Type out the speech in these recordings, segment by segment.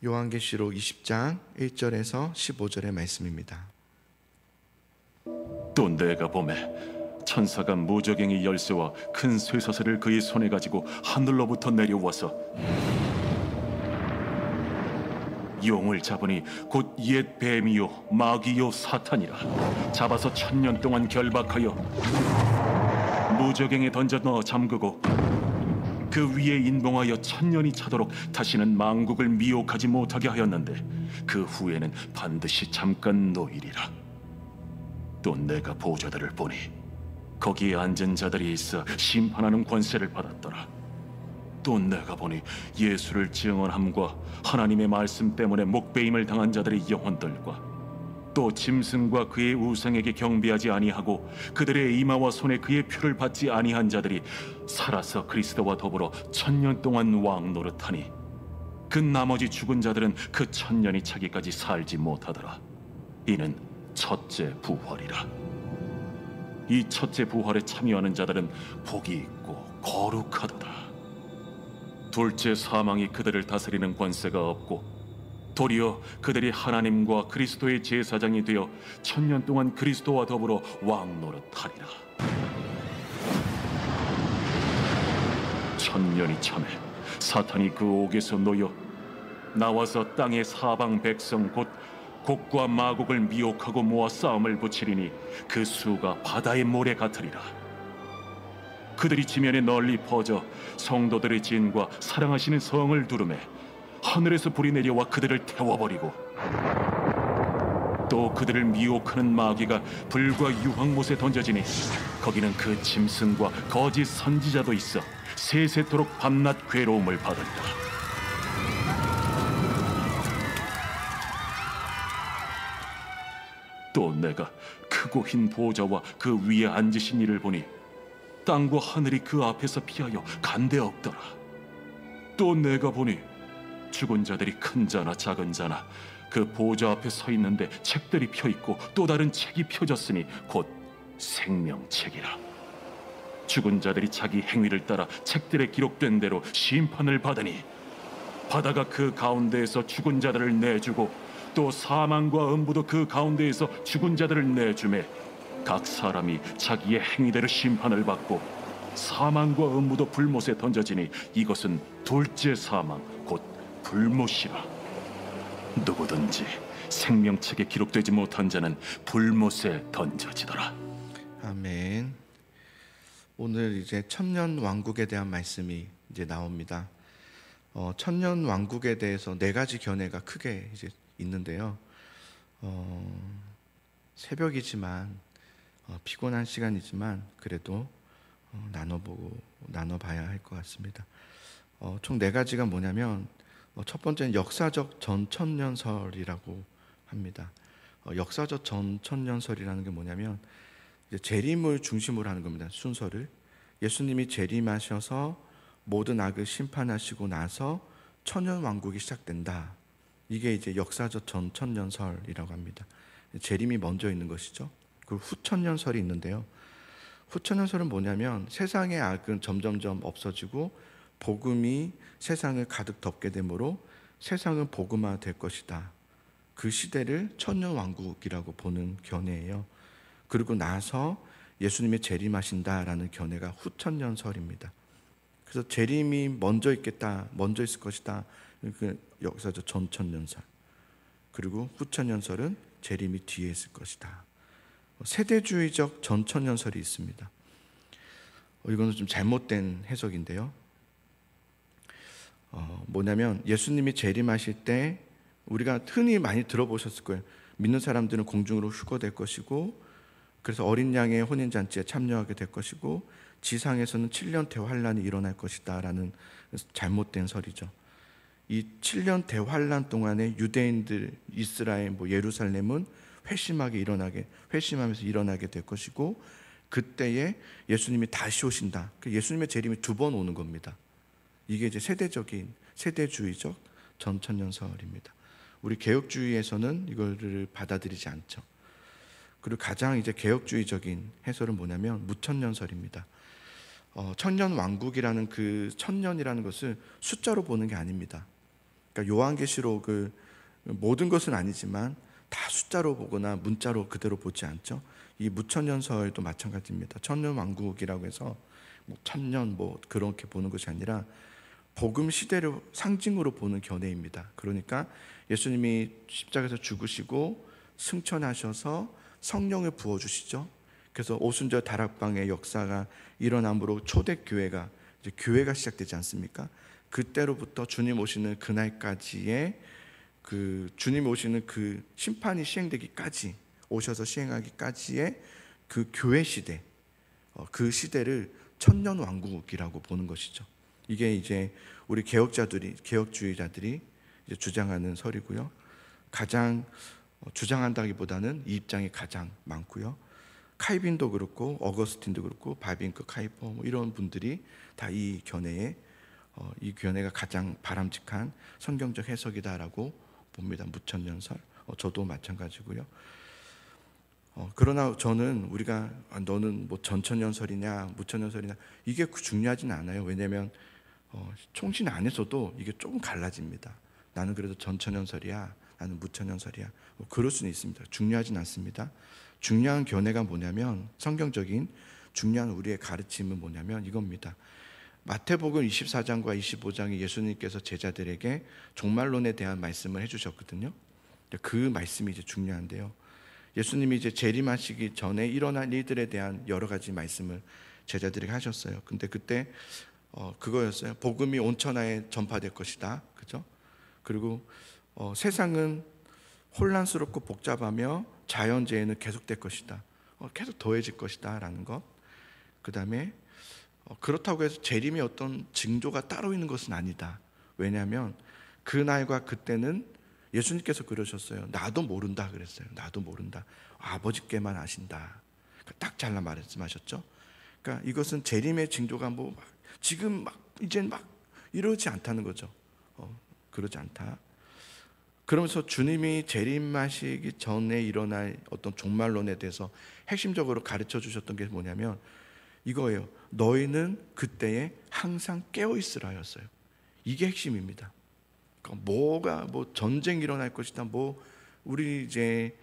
요한계시록 20장 1절에서 15절의 말씀입니다. 또 내가 보매 천사가 무저갱이 열쇠와 큰 쇠사슬을 그의 손에 가지고 하늘로부터 내려와서 용을 잡으니 곧 옛 뱀이요 마귀요 사탄이라. 잡아서 1000년 동안 결박하여 무저갱에 던져 넣어 잠그고 그 위에 인봉하여 1000년이 차도록 다시는 만국을 미혹하지 못하게 하였는데 그 후에는 반드시 잠깐 노이리라. 또 내가 보좌들을 보니 거기에 앉은 자들이 있어 심판하는 권세를 받았더라. 또 내가 보니 예수를 증언함과 하나님의 말씀 때문에 목베임을 당한 자들의 영혼들과 또 짐승과 그의 우상에게 경배하지 아니하고 그들의 이마와 손에 그의 표를 받지 아니한 자들이 살아서 그리스도와 더불어 1000년 동안 왕 노릇하니 그 나머지 죽은 자들은 그 1000년이 차기까지 살지 못하더라. 이는 첫째 부활이라. 이 첫째 부활에 참여하는 자들은 복이 있고 거룩하도다. 둘째 사망이 그들을 다스리는 권세가 없고 도리어 그들이 하나님과 그리스도의 제사장이 되어 1000년 동안 그리스도와 더불어 왕 노릇하리라. 1000년이 참에 사탄이 그 옥에서 놓여 나와서 땅의 사방 백성 곧 곡과 마곡을 미혹하고 모아 싸움을 붙이리니 그 수가 바다의 모래 같으리라. 그들이 지면에 널리 퍼져 성도들의 진과 사랑하시는 성을 두르매 하늘에서 불이 내려와 그들을 태워버리고 또 그들을 미혹하는 마귀가 불과 유황못에 던져지니 거기는 그 짐승과 거짓 선지자도 있어 세세토록 밤낮 괴로움을 받으리라. 또 내가 크고 흰 보좌와 그 위에 앉으신 이를 보니 땅과 하늘이 그 앞에서 피하여 간데 없더라. 또 내가 보니 죽은 자들이 큰 자나 작은 자나 그 보좌 앞에 서 있는데 책들이 펴 있고 또 다른 책이 펴졌으니 곧 생명책이라. 죽은 자들이 자기 행위를 따라 책들에 기록된 대로 심판을 받으니 바다가 그 가운데에서 죽은 자들을 내주고 또 사망과 음부도 그 가운데에서 죽은 자들을 내주매 각 사람이 자기의 행위대로 심판을 받고 사망과 음부도 불못에 던져지니 이것은 둘째 사망 곧 불못이라. 누구든지 생명책에 기록되지 못한 자는 불못에 던져지더라. 아멘. 오늘 이제 천년 왕국에 대한 말씀이 이제 나옵니다. 천년 왕국에 대해서 네 가지 견해가 크게 이제 있는데요. 새벽이지만 피곤한 시간이지만 그래도 나눠봐야 할 것 같습니다. 총 네 가지가 뭐냐면 첫 번째는 역사적 전천년설이라고 합니다. 역사적 전천년설이라는 게 뭐냐면 이제 재림을 중심으로 하는 겁니다. 순서를 예수님이 재림하셔서 모든 악을 심판하시고 나서 천년 왕국이 시작된다. 이게 이제 역사적 전천년설이라고 합니다. 재림이 먼저 있는 것이죠. 그리고 후천년설이 있는데요. 후천년설은 뭐냐면 세상의 악은 점점점 없어지고 복음이 세상을 가득 덮게 되므로 세상은 복음화 될 것이다. 그 시대를 천년왕국이라고 보는 견해예요. 그리고 나서 예수님이 재림하신다라는 견해가 후천년설입니다. 그래서 재림이 먼저 있겠다, 먼저 있을 것이다. 그 역사적 전천년설. 그리고 후천년설은 재림이 뒤에 있을 것이다. 세대주의적 전천년설이 있습니다. 이거는 좀 잘못된 해석인데요. 뭐냐면 예수님이 재림하실 때 우리가 흔히 많이 들어보셨을 거예요. 믿는 사람들은 공중으로 휴거될 것이고 그래서 어린 양의 혼인잔치에 참여하게 될 것이고 지상에서는 7년 대환란이 일어날 것이다 라는 잘못된 설이죠. 이 7년 대환란 동안에 유대인들, 이스라엘, 예루살렘은 회심하면서 일어나게 될 것이고 그때에 예수님이 다시 오신다. 예수님의 재림이 두 번 오는 겁니다. 이게 이제 세대주의적 전천년설입니다. 우리 개혁주의에서는 이거를 받아들이지 않죠. 그리고 가장 이제 개혁주의적인 해설은 뭐냐면 무천년설입니다. 천년 왕국이라는 그 천년이라는 것을 숫자로 보는 게 아닙니다. 그러니까 요한계시록을 모든 것은 아니지만 다 숫자로 보거나 문자로 그대로 보지 않죠. 이 무천년설도 마찬가지입니다. 천년왕국이라고 해서 뭐 천년 뭐 그렇게 보는 것이 아니라 복음 시대를 상징으로 보는 견해입니다. 그러니까 예수님이 십자가에서 죽으시고 승천하셔서 성령을 부어주시죠. 그래서 오순절 다락방의 역사가 일어남으로 초대교회가 이제 교회가 시작되지 않습니까? 그때로부터 주님 오시는 그날까지의 그 주님 오시는 그 심판이 시행되기까지, 오셔서 시행하기까지의 그 교회 시대, 그 시대를 천년왕국이라고 보는 것이죠. 이게 이제 우리 개혁주의자들이 이제 주장하는 설이고요. 가장 주장한다기보다는 이 입장이 가장 많고요. 칼빈도 그렇고 어거스틴도 그렇고 바빙크, 카이퍼 뭐 이런 분들이 다 이 견해가 가장 바람직한 성경적 해석이다라고 봅니다. 무천년설. 저도 마찬가지고요. 그러나 저는 우리가 너는 뭐 전천년설이냐 무천년설이냐 이게 중요하지는 않아요. 왜냐하면 총신 안에서도 이게 조금 갈라집니다. 나는 그래도 전천년설이야, 나는 무천년설이야, 뭐 그럴 수는 있습니다. 중요하진 않습니다. 중요한 견해가 뭐냐면, 성경적인 중요한 우리의 가르침은 뭐냐면 이겁니다. 마태복음 24장과 25장에 예수님께서 제자들에게 종말론에 대한 말씀을 해주셨거든요. 그 말씀이 이제 중요한데요. 예수님이 이제 재림하시기 전에 일어날 일들에 대한 여러 가지 말씀을 제자들에게 하셨어요. 근데 그때 그거였어요. 복음이 온 천하에 전파될 것이다. 그죠? 그리고 세상은 혼란스럽고 복잡하며 자연재해는 계속될 것이다. 계속 더해질 것이다 라는 것. 그 다음에 그렇다고 해서 재림의 어떤 징조가 따로 있는 것은 아니다. 왜냐하면 그날과 그때는 예수님께서 그러셨어요. 나도 모른다 그랬어요. 나도 모른다. 아버지께만 아신다. 딱 잘라 말씀하셨죠. 그러니까 이것은 재림의 징조가 뭐 지금 이젠 이러지 않다는 거죠. 그러지 않다. 그러면서 주님이 재림하시기 전에 일어날 어떤 종말론에 대해서 핵심적으로 가르쳐 주셨던 게 뭐냐면 이거예요. 너희는 그때에 항상 깨어 있으라 하였어요. 이게 핵심입니다. 그러니까 뭐 전쟁이 일어날 것이다. 뭐 우리 이제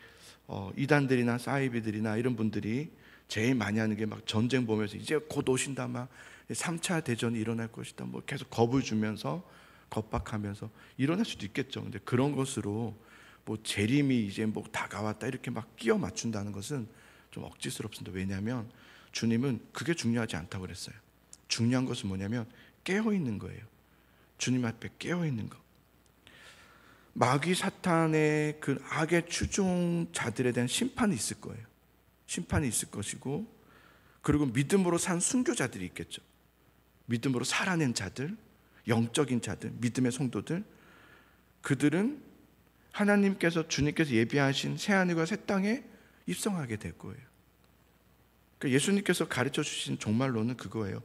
이단들이나 사이비들이나 이런 분들이 제일 많이 하는 게 막 전쟁 보면서 이제 곧 오신다, 막 3차 대전이 일어날 것이다, 뭐 계속 겁을 주면서 겁박하면서 일어날 수도 있겠죠. 근데 그런 것으로 뭐 재림이 이제 뭐 다가왔다 이렇게 막 끼워 맞춘다는 것은 좀 억지스럽습니다. 왜냐하면 주님은 그게 중요하지 않다고 그랬어요. 중요한 것은 뭐냐면 깨어 있는 거예요. 주님 앞에 깨어 있는 것. 마귀 사탄의 그 악의 추종자들에 대한 심판이 있을 거예요. 심판이 있을 것이고, 그리고 믿음으로 산 순교자들이 있겠죠. 믿음으로 살아낸 자들, 영적인 자들, 믿음의 성도들, 그들은 하나님께서 주님께서 예비하신 새하늘과 새 땅에 입성하게 될 거예요. 그러니까 예수님께서 가르쳐 주신 종말론은 그거예요.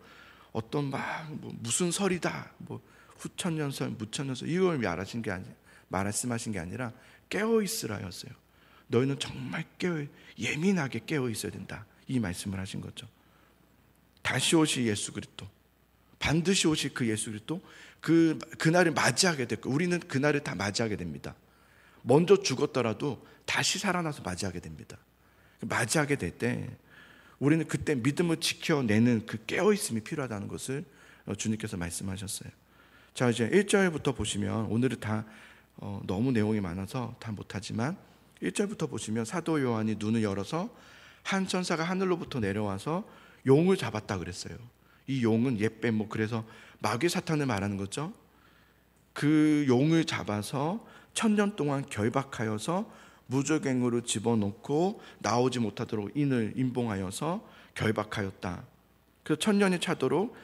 어떤 뭐 무슨 설이다, 뭐 후천년설, 무천년설 이걸 말씀하신 게 아니라 깨어 있으라였어요. 너희는 정말 예민하게 깨어 있어야 된다. 이 말씀을 하신 거죠. 다시 오실 예수 그리스도, 반드시 오실 그 예수 그리스도, 그날을 맞이하게 될 거예요. 우리는 그날을 다 맞이하게 됩니다. 먼저 죽었더라도 다시 살아나서 맞이하게 됩니다. 맞이하게 될 때 우리는 그때 믿음을 지켜내는 그 깨어있음이 필요하다는 것을 주님께서 말씀하셨어요. 자, 이제 1절부터 보시면, 오늘은 다 너무 내용이 많아서 다 못하지만 1절부터 보시면 사도 요한이 눈을 열어서 한 천사가 하늘로부터 내려와서 용을 잡았다 그랬어요. 이 용은 옛뱀, 뭐 그래서 마귀 사탄을 말하는 거죠. 그 용을 잡아서 1000년 동안 결박하여서 무저갱으로 집어넣고 나오지 못하도록 인을 임봉하여서 결박하였다. 그래서 1000년이 차도록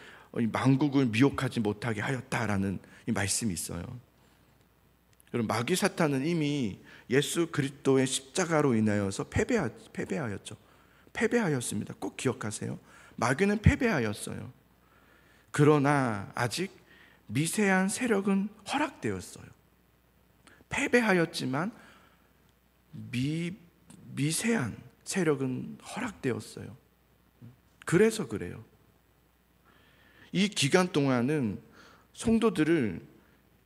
만국을 미혹하지 못하게 하였다라는 이 말씀이 있어요. 그럼 마귀 사탄은 이미 예수 그리스도의 십자가로 인하여서 패배하였죠. 패배하였습니다. 꼭 기억하세요. 마귀는 패배하였어요. 그러나 아직 미세한 세력은 허락되었어요. 패배하였지만 미세한 세력은 허락되었어요. 그래서 그래요. 이 기간 동안은 성도들을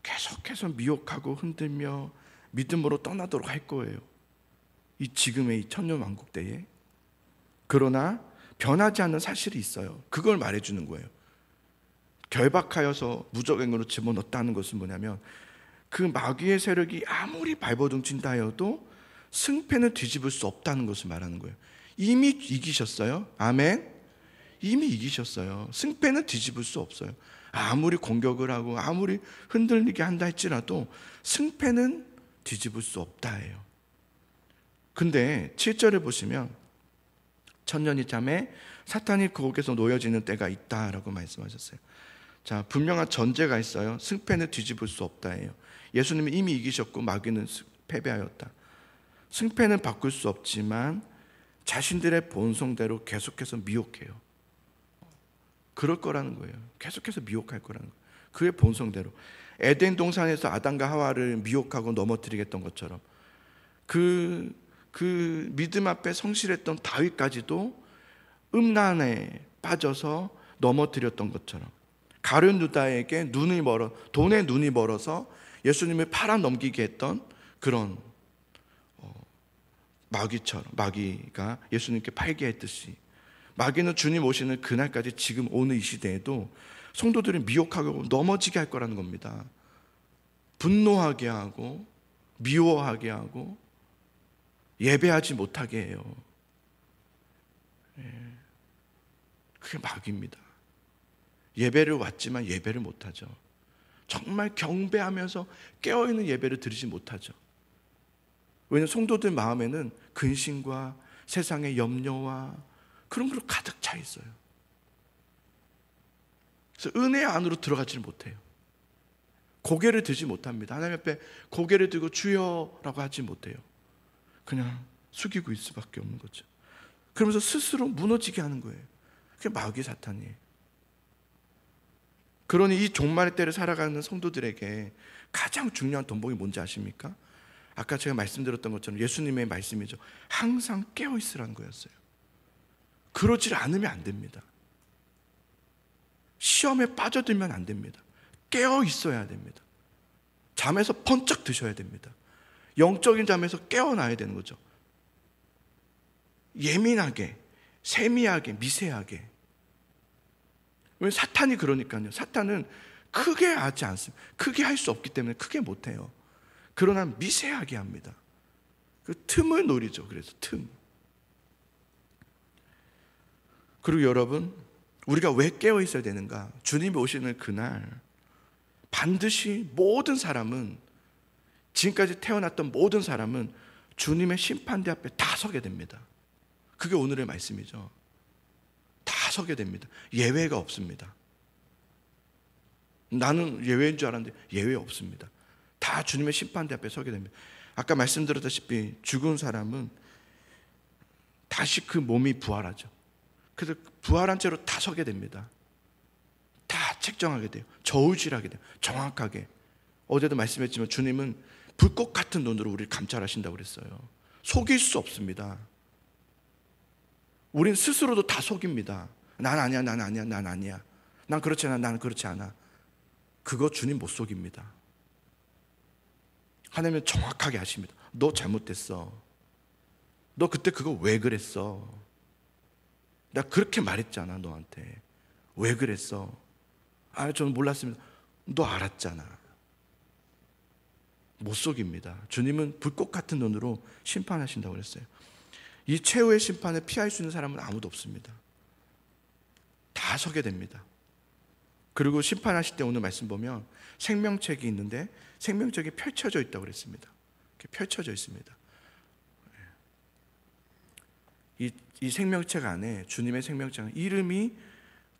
계속해서 미혹하고 흔들며 믿음으로 떠나도록 할 거예요. 이 지금의 이 천년왕국 때에. 그러나 변하지 않는 사실이 있어요. 그걸 말해주는 거예요. 결박하여서 무적행으로 집어넣었다는 것은 뭐냐면, 그 마귀의 세력이 아무리 발버둥친다 해도 승패는 뒤집을 수 없다는 것을 말하는 거예요. 이미 이기셨어요. 아멘. 이미 이기셨어요. 승패는 뒤집을 수 없어요. 아무리 공격을 하고 아무리 흔들리게 한다 할지라도 승패는 뒤집을 수 없다 해요. 근데 7절에 보시면 천년이 참에 사탄이 그곳에서 놓여지는 때가 있다라고 말씀하셨어요. 자, 분명한 전제가 있어요. 승패는 뒤집을 수 없다 해요. 예수님은 이미 이기셨고 마귀는 패배하였다. 승패는 바꿀 수 없지만 자신들의 본성대로 계속해서 미혹해요. 그럴 거라는 거예요. 계속해서 미혹할 거라는 거예요. 그의 본성대로. 에덴 동산에서 아담과 하와를 미혹하고 넘어뜨리겠던 것처럼, 그 믿음 앞에 성실했던 다윗까지도 음란에 빠져서 넘어뜨렸던 것처럼, 가룟 유다에게 돈에 눈이 멀어서 예수님을 팔아 넘기게 했던 그런 마귀가 예수님께 팔게 했듯이, 마귀는 주님 오시는 그날까지 지금 오늘 이 시대에도 성도들을 미혹하고 넘어지게 할 거라는 겁니다. 분노하게 하고 미워하게 하고 예배하지 못하게 해요. 그게 마귀입니다. 예배를 왔지만 예배를 못하죠. 정말 경배하면서 깨어있는 예배를 드리지 못하죠. 왜냐하면 성도들 마음에는 근심과 세상의 염려와 그런 걸로 가득 차 있어요. 그래서 은혜 안으로 들어가지를 못해요. 고개를 들지 못합니다. 하나님 앞에 고개를 들고 주여라고 하지 못해요. 그냥 숙이고 있을 수밖에 없는 거죠. 그러면서 스스로 무너지게 하는 거예요. 그게 마귀 사탄이에요. 그러니 이 종말의 때를 살아가는 성도들에게 가장 중요한 덤복이 뭔지 아십니까? 아까 제가 말씀드렸던 것처럼 예수님의 말씀이죠. 항상 깨어있으라는 거였어요. 그러질 않으면 안 됩니다. 시험에 빠져들면 안 됩니다. 깨어있어야 됩니다. 잠에서 번쩍 드셔야 됩니다. 영적인 잠에서 깨어나야 되는 거죠. 예민하게, 세미하게, 미세하게. 왜? 사탄이 그러니까요. 사탄은 크게 하지 않습니다. 크게 할 수 없기 때문에 크게 못해요. 그러나 미세하게 합니다. 그 틈을 노리죠. 그래서 틈. 그리고 여러분, 우리가 왜 깨어 있어야 되는가? 주님이 오시는 그날 반드시 모든 사람은, 지금까지 태어났던 모든 사람은 주님의 심판대 앞에 다 서게 됩니다. 그게 오늘의 말씀이죠. 다 서게 됩니다. 예외가 없습니다. 나는 예외인 줄 알았는데 예외 없습니다. 다 주님의 심판대 앞에 서게 됩니다. 아까 말씀드렸다시피 죽은 사람은 다시 그 몸이 부활하죠. 그래서 부활한 채로 다 서게 됩니다. 다 책정하게 돼요. 저울질하게 돼요. 정확하게. 어제도 말씀했지만 주님은 불꽃 같은 눈으로 우리를 감찰하신다고 그랬어요. 속일 수 없습니다. 우린 스스로도 다 속입니다. 난 아니야, 난 아니야, 난 아니야. 난 그렇지 않아, 난 그렇지 않아. 그거 주님 못 속입니다. 하나님은 정확하게 하십니다. 너 잘못됐어. 너 그때 그거 왜 그랬어? 나 그렇게 말했잖아, 너한테. 왜 그랬어? 아, 저는 몰랐습니다. 너 알았잖아. 못 속입니다. 주님은 불꽃 같은 눈으로 심판하신다고 그랬어요. 이 최후의 심판을 피할 수 있는 사람은 아무도 없습니다. 다 서게 됩니다. 그리고 심판하실 때 오늘 말씀 보면 생명책이 있는데 생명책이 펼쳐져 있다고 그랬습니다. 이렇게 펼쳐져 있습니다. 이 생명책 안에, 주님의 생명책 안에 이름이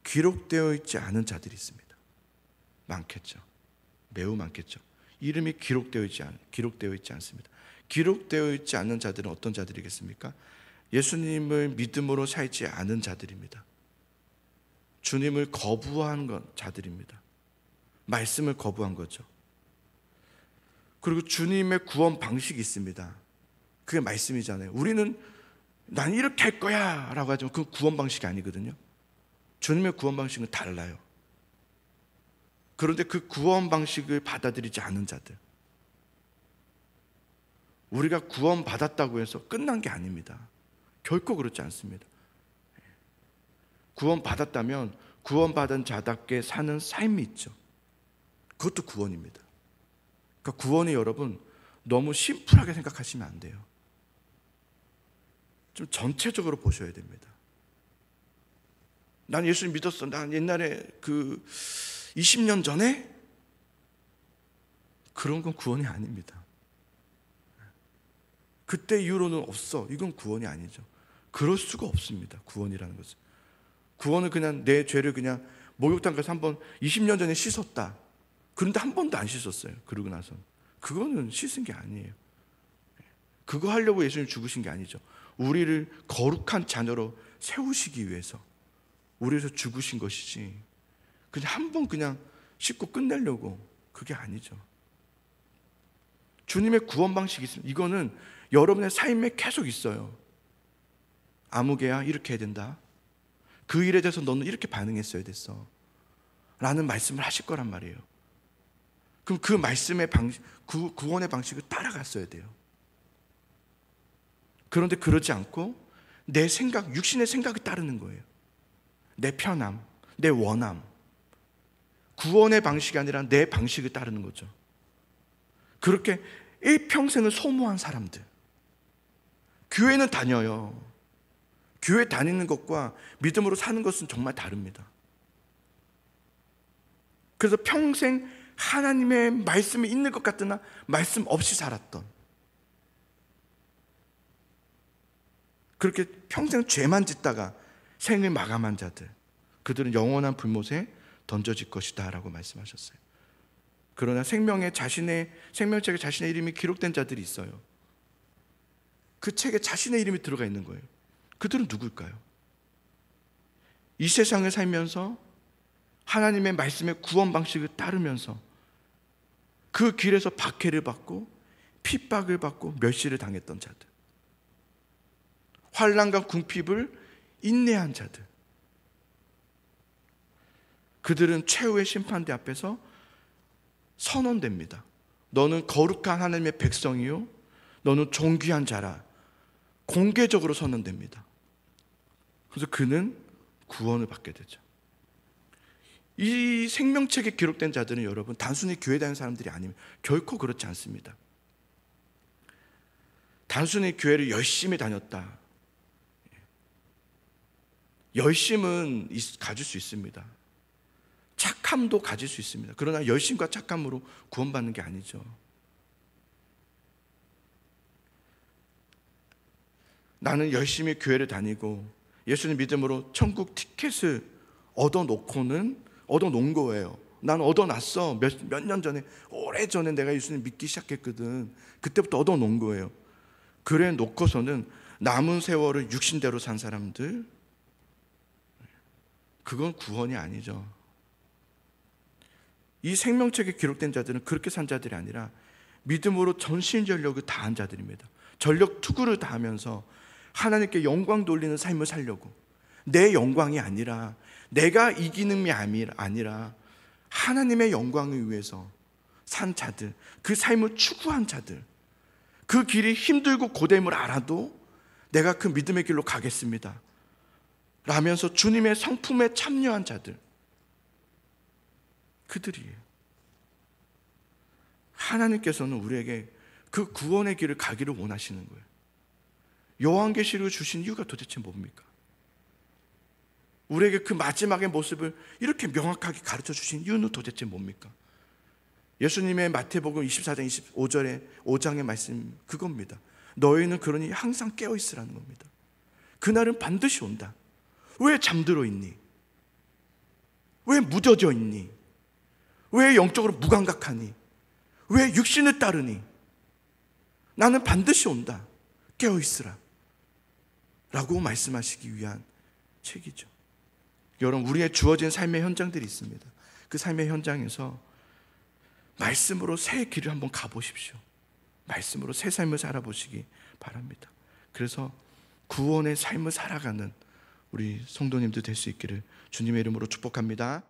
기록되어 있지 않은 자들이 있습니다. 많겠죠. 매우 많겠죠. 이름이 기록되어 있지 않습니다. 기록되어 있지 않는 자들은 어떤 자들이겠습니까? 예수님을 믿음으로 살지 않은 자들입니다. 주님을 거부한 자들입니다. 말씀을 거부한 거죠. 그리고 주님의 구원 방식이 있습니다. 그게 말씀이잖아요. 우리는 난 이렇게 할 거야 라고 하지만 그건 구원 방식이 아니거든요. 주님의 구원 방식은 달라요. 그런데 그 구원 방식을 받아들이지 않은 자들, 우리가 구원 받았다고 해서 끝난 게 아닙니다. 결코 그렇지 않습니다. 구원 받았다면 구원 받은 자답게 사는 삶이 있죠. 그것도 구원입니다. 그러니까 구원이 여러분 너무 심플하게 생각하시면 안 돼요. 좀 전체적으로 보셔야 됩니다. 난 예수를 믿었어. 난 옛날에 20년 전에 그런 건 구원이 아닙니다. 그때 이후로는 없어. 이건 구원이 아니죠. 그럴 수가 없습니다. 구원이라는 것은. 구원은 그냥 내 죄를 그냥 목욕탕 가서 한번 20년 전에 씻었다. 그런데 한 번도 안 씻었어요. 그러고 나서. 그거는 씻은 게 아니에요. 그거 하려고 예수님 죽으신 게 아니죠. 우리를 거룩한 자녀로 세우시기 위해서 우리에서 죽으신 것이지, 그냥 한 번 그냥 씻고 끝내려고, 그게 아니죠. 주님의 구원 방식이 있습니다. 이거는 여러분의 삶에 계속 있어요. 아무개야 이렇게 해야 된다. 그 일에 대해서 너는 이렇게 반응했어야 됐어 라는 말씀을 하실 거란 말이에요. 그럼 그 말씀의 방식, 그 구원의 방식을 따라갔어야 돼요. 그런데 그러지 않고 내 생각, 육신의 생각을 따르는 거예요. 내 편함, 내 원함. 구원의 방식이 아니라 내 방식을 따르는 거죠. 그렇게 일평생을 소모한 사람들. 교회는 다녀요. 교회 다니는 것과 믿음으로 사는 것은 정말 다릅니다. 그래서 평생 하나님의 말씀이 있는 것 같으나 말씀 없이 살았던, 그렇게 평생 죄만 짓다가 생을 마감한 자들, 그들은 영원한 불못에 던져질 것이다 라고 말씀하셨어요. 그러나 자신의 생명책에 자신의 이름이 기록된 자들이 있어요. 그 책에 자신의 이름이 들어가 있는 거예요. 그들은 누굴까요? 이 세상을 살면서 하나님의 말씀의 구원 방식을 따르면서 그 길에서 박해를 받고 핍박을 받고 멸시를 당했던 자들, 환난과 궁핍을 인내한 자들, 그들은 최후의 심판대 앞에서 선언됩니다. 너는 거룩한 하나님의 백성이요, 너는 존귀한 자라 공개적으로 선언됩니다. 그래서 그는 구원을 받게 되죠. 이 생명책에 기록된 자들은 여러분 단순히 교회 다니는 사람들이 아니면 결코 그렇지 않습니다. 단순히 교회를 열심히 다녔다. 열심은 가질 수 있습니다. 착함도 가질 수 있습니다. 그러나 열심과 착함으로 구원받는 게 아니죠. 나는 열심히 교회를 다니고 예수님 믿음으로 천국 티켓을 얻어놓은 거예요. 난 얻어놨어. 몇 년 전에, 오래전에 내가 예수님 믿기 시작했거든. 그때부터 얻어놓은 거예요. 그래 놓고서는 남은 세월을 육신대로 산 사람들, 그건 구원이 아니죠. 이 생명책에 기록된 자들은 그렇게 산 자들이 아니라 믿음으로 전신전력을 다한 자들입니다. 전력 투구를 다하면서 하나님께 영광 돌리는 삶을 살려고, 내 영광이 아니라 내가 이기는 게 아니라 하나님의 영광을 위해서 산 자들, 그 삶을 추구한 자들, 그 길이 힘들고 고됨을 알아도 내가 그 믿음의 길로 가겠습니다 라면서 주님의 성품에 참여한 자들, 그들이에요. 하나님께서는 우리에게 그 구원의 길을 가기를 원하시는 거예요. 요한계시록을 주신 이유가 도대체 뭡니까? 우리에게 그 마지막의 모습을 이렇게 명확하게 가르쳐 주신 이유는 도대체 뭡니까? 예수님의 마태복음 24장 25절에 5장의 말씀, 그겁니다. 너희는 그러니 항상 깨어 있으라는 겁니다. 그날은 반드시 온다. 왜 잠들어 있니? 왜 무뎌져 있니? 왜 영적으로 무감각하니? 왜 육신을 따르니? 나는 반드시 온다. 깨어 있으라 라고 말씀하시기 위한 책이죠. 여러분, 우리의 주어진 삶의 현장들이 있습니다. 그 삶의 현장에서 말씀으로 새 길을 한번 가보십시오. 말씀으로 새 삶을 살아보시기 바랍니다. 그래서 구원의 삶을 살아가는 우리 성도님들 될 수 있기를 주님의 이름으로 축복합니다.